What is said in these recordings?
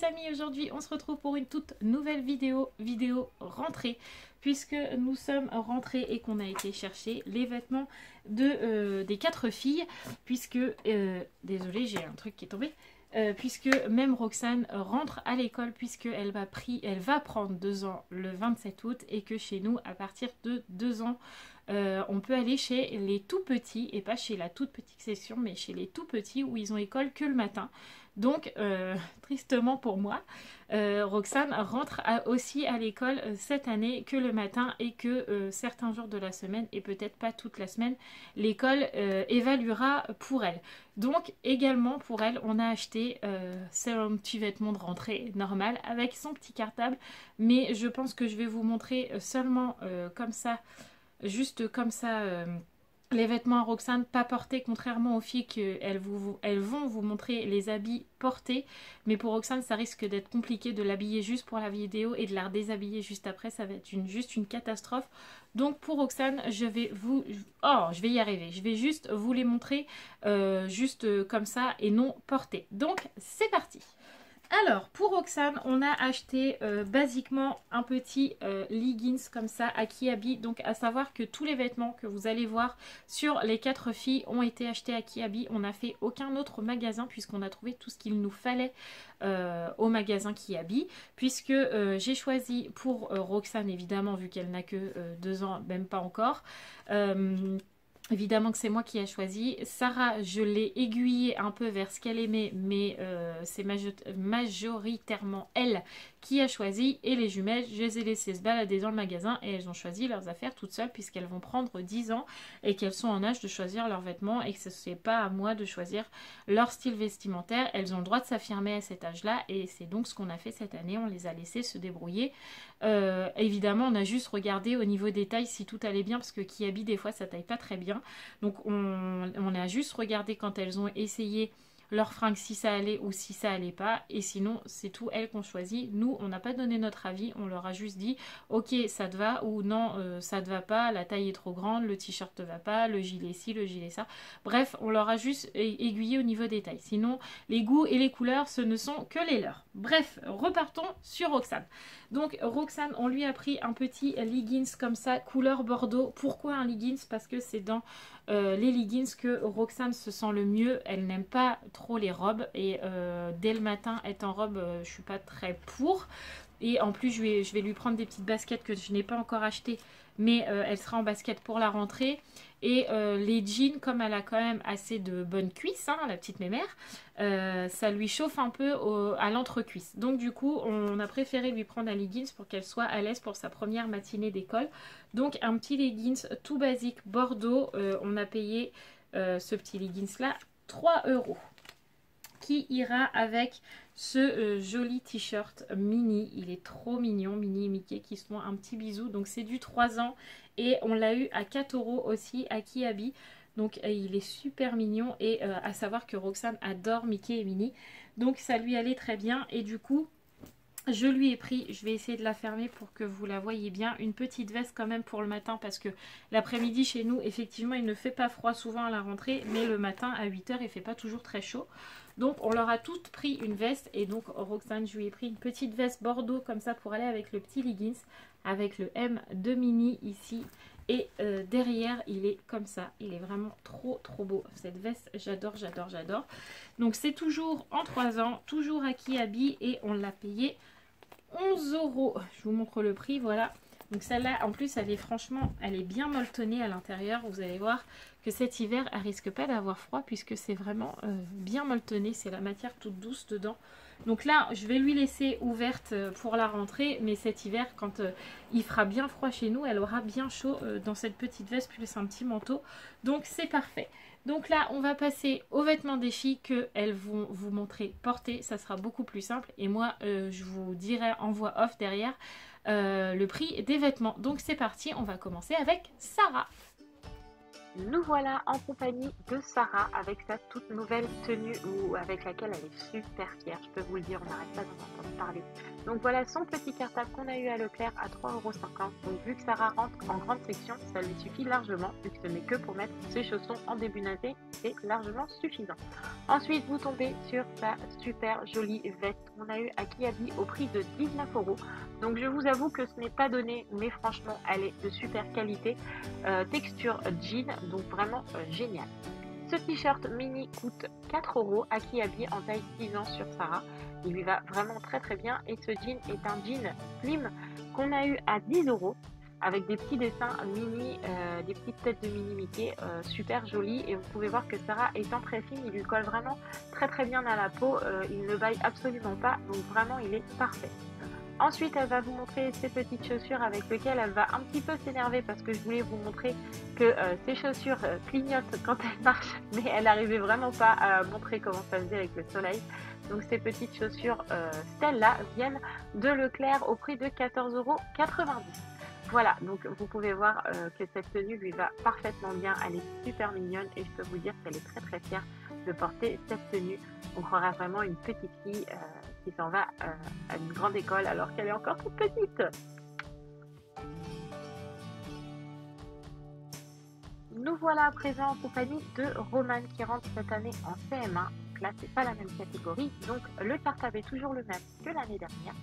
les amis, aujourd'hui on se retrouve pour une toute nouvelle vidéo rentrée, puisque nous sommes rentrés et qu'on a été chercher les vêtements des 4 filles, puisque, désolée j'ai un truc qui est tombé, puisque même Roxane rentre à l'école, puisqu'elle va prendre 2 ans le 27 août et que chez nous à partir de 2 ans on peut aller chez les tout petits et pas chez la toute petite section mais chez les tout petits où ils ont école que le matin. Donc tristement pour moi, Roxane rentre aussi à l'école cette année que le matin et que certains jours de la semaine et peut-être pas toute la semaine, l'école évaluera pour elle. Donc également pour elle on a acheté un petit vêtement de rentrée normal avec son petit cartable, mais je pense que je vais vous montrer seulement comme ça, juste comme ça, les vêtements à Roxane pas portés, contrairement aux filles qu'elles vont vous montrer les habits portés. Mais pour Roxane ça risque d'être compliqué de l'habiller juste pour la vidéo et de la redéshabiller juste après, ça va être juste une catastrophe. Donc pour Roxane je vais y arriver, je vais juste vous les montrer juste comme ça et non portés. Donc c'est parti. Alors, pour Roxane, on a acheté basiquement un petit leggings comme ça à Kiabi. Donc, à savoir que tous les vêtements que vous allez voir sur les 4 filles ont été achetés à Kiabi. On n'a fait aucun autre magasin puisqu'on a trouvé tout ce qu'il nous fallait au magasin Kiabi. Puisque j'ai choisi pour Roxane, évidemment, vu qu'elle n'a que 2 ans, même pas encore. Évidemment que c'est moi qui ai choisi. Sarah, je l'ai aiguillée un peu vers ce qu'elle aimait, mais c'est majoritairement elle qui a choisi. Et les jumelles, je les ai laissées se balader dans le magasin et elles ont choisi leurs affaires toutes seules puisqu'elles vont prendre 10 ans et qu'elles sont en âge de choisir leurs vêtements et que ce n'est pas à moi de choisir leur style vestimentaire. Elles ont le droit de s'affirmer à cet âge-là et c'est donc ce qu'on a fait cette année. On les a laissées se débrouiller. Évidemment, on a juste regardé au niveau des tailles si tout allait bien parce que Kiabi, des fois, ça taille pas très bien. Donc on a juste regardé quand elles ont essayé leurs fringues si ça allait ou si ça allait pas, et sinon c'est tout elles qu'on choisit. Nous on n'a pas donné notre avis, on leur a juste dit ok ça te va ou non ça te va pas, la taille est trop grande, le t-shirt te va pas, le gilet ci, le gilet ça. Bref, on leur a juste aiguillé au niveau des tailles. Sinon les goûts et les couleurs ce ne sont que les leurs. Bref, repartons sur Roxane. Donc Roxane, on lui a pris un petit leggings comme ça, couleur bordeaux. Pourquoi un leggings? Parce que c'est dans les leggings que Roxane se sent le mieux. Elle n'aime pas trop les robes et dès le matin être en robe, je suis pas très pour. Et en plus je vais lui prendre des petites baskets que je n'ai pas encore achetées, mais elle sera en basket pour la rentrée. Et les jeans, comme elle a quand même assez de bonnes cuisses, hein, la petite mémère, ça lui chauffe un peu à l'entrecuisse. Donc du coup, on a préféré lui prendre un leggings pour qu'elle soit à l'aise pour sa première matinée d'école. Donc un petit leggings tout basique bordeaux. On a payé ce petit leggings là 3 €. Qui ira avec ce joli t-shirt mini. Il est trop mignon, Minnie et Mickey qui se font un petit bisou. Donc c'est du 3 ans et on l'a eu à 4 € aussi à Kiabi. Donc il est super mignon et à savoir que Roxane adore Mickey et Minnie. Donc ça lui allait très bien et du coup je lui ai pris, je vais essayer de la fermer pour que vous la voyez bien, une petite veste quand même pour le matin parce que l'après-midi chez nous, effectivement, il ne fait pas froid souvent à la rentrée, mais le matin à 8 h, il ne fait pas toujours très chaud. Donc on leur a toutes pris une veste et donc Roxane, je lui ai pris une petite veste bordeaux comme ça pour aller avec le petit leggings, avec le M de Minnie ici. Et derrière il est comme ça, il est vraiment trop beau cette veste, j'adore, j'adore, j'adore. Donc c'est toujours en 3 ans, toujours à Kiabi et on l'a payé 11 €. Je vous montre le prix, voilà. Donc celle-là en plus elle est bien molletonnée à l'intérieur. Vous allez voir que cet hiver elle risque pas d'avoir froid puisque c'est vraiment bien molletonné, c'est la matière toute douce dedans. Donc là je vais lui laisser ouverte pour la rentrée, mais cet hiver quand il fera bien froid chez nous, elle aura bien chaud dans cette petite veste plus un petit manteau. Donc c'est parfait. Donc là on va passer aux vêtements des filles qu'elles vont vous montrer porter, ça sera beaucoup plus simple et moi je vous dirai en voix off derrière le prix des vêtements. Donc c'est parti, on va commencer avec Sarah. Nous voilà en compagnie de Sarah avec sa toute nouvelle tenue ou avec laquelle elle est super fière. Je peux vous le dire, on n'arrête pas d'en entendre parler. Donc voilà son petit cartable qu'on a eu à Leclerc à 3,50 €. Donc vu que Sarah rentre en grande section, ça lui suffit largement vu que ce n'est que pour mettre ses chaussons en début d'année, c'est largement suffisant. Ensuite, vous tombez sur sa super jolie veste qu'on a eu à Kiabi au prix de 19 €. Donc je vous avoue que ce n'est pas donné, mais franchement, elle est de super qualité. Texture jean, donc vraiment génial. Ce t-shirt mini coûte 4 € à Kiabi en taille 6 ans sur Sarah. Il lui va vraiment très très bien et ce jean est un jean slim qu'on a eu à 10 € avec des petits dessins mini, des petites têtes de mini Mickey super jolies et vous pouvez voir que Sarah étant très fine, il lui colle vraiment très très bien à la peau, il ne baille absolument pas, donc vraiment il est parfait. Ensuite, elle va vous montrer ses petites chaussures avec lesquelles elle va un petit peu s'énerver parce que je voulais vous montrer que ses chaussures clignotent quand elle marche, mais elle n'arrivait vraiment pas à montrer comment ça faisait avec le soleil. Donc ces petites chaussures Stella viennent de Leclerc au prix de 14,90 €. Voilà, donc vous pouvez voir que cette tenue lui va parfaitement bien, elle est super mignonne et je peux vous dire qu'elle est très très fière de porter cette tenue. On croirait vraiment une petite fille qui s'en va à une grande école alors qu'elle est encore toute petite. Nous voilà à présent en compagnie de Romane qui rentre cette année en CM1. Donc là, c'est pas la même catégorie, donc le cartable est toujours le même que l'année dernière.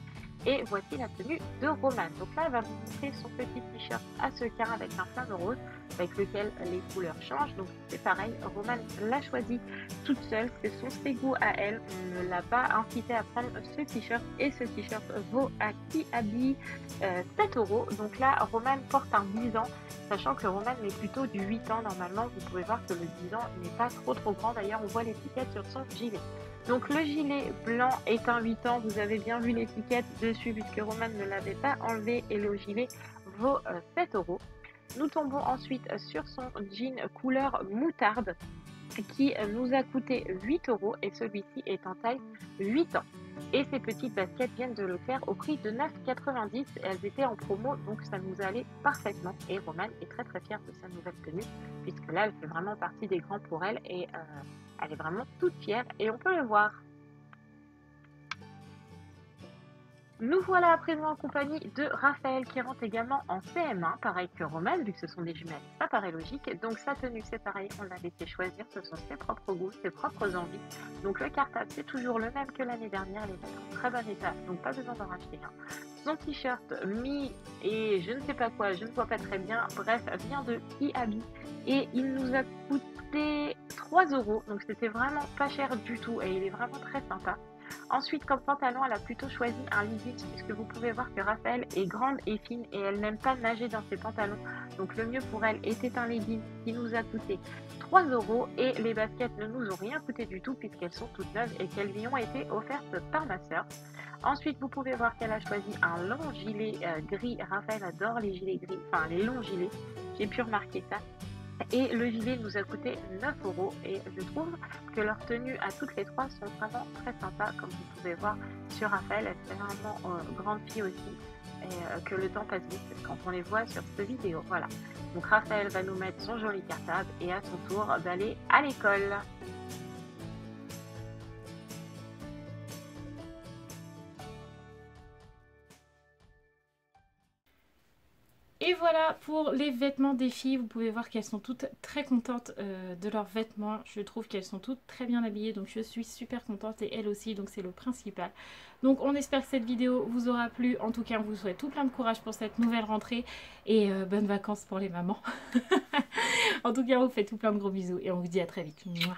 Et voici la tenue de Romane. Donc là, elle va vous montrer son petit t-shirt à sequins avec un flamme rose avec lequel les couleurs changent. Donc c'est pareil, Romane l'a choisi toute seule, c'est son goût à elle. On ne l'a pas incité à prendre ce t-shirt et ce t-shirt vaut à Kiabi 7 €. Donc là, Romane porte un 10 ans, sachant que Romane est plutôt du 8 ans normalement. Vous pouvez voir que le 10 ans n'est pas trop grand. D'ailleurs, on voit l'étiquette sur son gilet. Donc le gilet blanc est un 8 ans, vous avez bien vu l'étiquette dessus puisque Romane ne l'avait pas enlevé et le gilet vaut 7 €. Nous tombons ensuite sur son jean couleur moutarde qui nous a coûté 8 € et celui-ci est en taille 8 ans. Et ces petites baskets viennent de Leclerc au prix de 9,90 €. Elles étaient en promo, donc ça nous allait parfaitement. Et Romane est très très fière de sa nouvelle tenue, puisque là, elle fait vraiment partie des grands pour elle et elle est vraiment toute fière et on peut le voir. Nous voilà à présent en compagnie de Raphaël qui rentre également en CM1, pareil que Romane, vu que ce sont des jumelles, ça paraît logique. Donc sa tenue c'est pareil, on l'a laissé choisir, ce sont ses propres goûts, ses propres envies. Donc le cartable c'est toujours le même que l'année dernière, les vêtements en très bon état, donc pas besoin d'en racheter un. Son t-shirt mi et je ne sais pas quoi, je ne vois pas très bien, bref, vient de Kiabi et il nous a coûté 3 €, donc c'était vraiment pas cher du tout et il est vraiment très sympa. Ensuite, comme pantalon, elle a plutôt choisi un leggings puisque vous pouvez voir que Raphaël est grande et fine et elle n'aime pas nager dans ses pantalons. Donc le mieux pour elle était un leggings qui nous a coûté 3 € et les baskets ne nous ont rien coûté du tout puisqu'elles sont toutes neuves et qu'elles lui ont été offertes par ma soeur. Ensuite, vous pouvez voir qu'elle a choisi un long gilet gris. Raphaël adore les gilets gris, enfin les longs gilets. J'ai pu remarquer ça. Et le gilet nous a coûté 9 € et je trouve que leurs tenues à toutes les trois sont vraiment très sympas comme vous pouvez voir sur Raphaël, elle fait vraiment grande fille aussi et que le temps passe vite quand on les voit sur cette vidéo. Voilà, donc Raphaël va nous mettre son joli cartable et à son tour d'aller à l'école. Et voilà pour les vêtements des filles, vous pouvez voir qu'elles sont toutes très contentes de leurs vêtements. Je trouve qu'elles sont toutes très bien habillées, donc je suis super contente et elles aussi, donc c'est le principal. Donc on espère que cette vidéo vous aura plu. En tout cas, on vous souhaite tout plein de courage pour cette nouvelle rentrée et bonnes vacances pour les mamans. En tout cas, on vous fait tout plein de gros bisous et on vous dit à très vite. Mouah.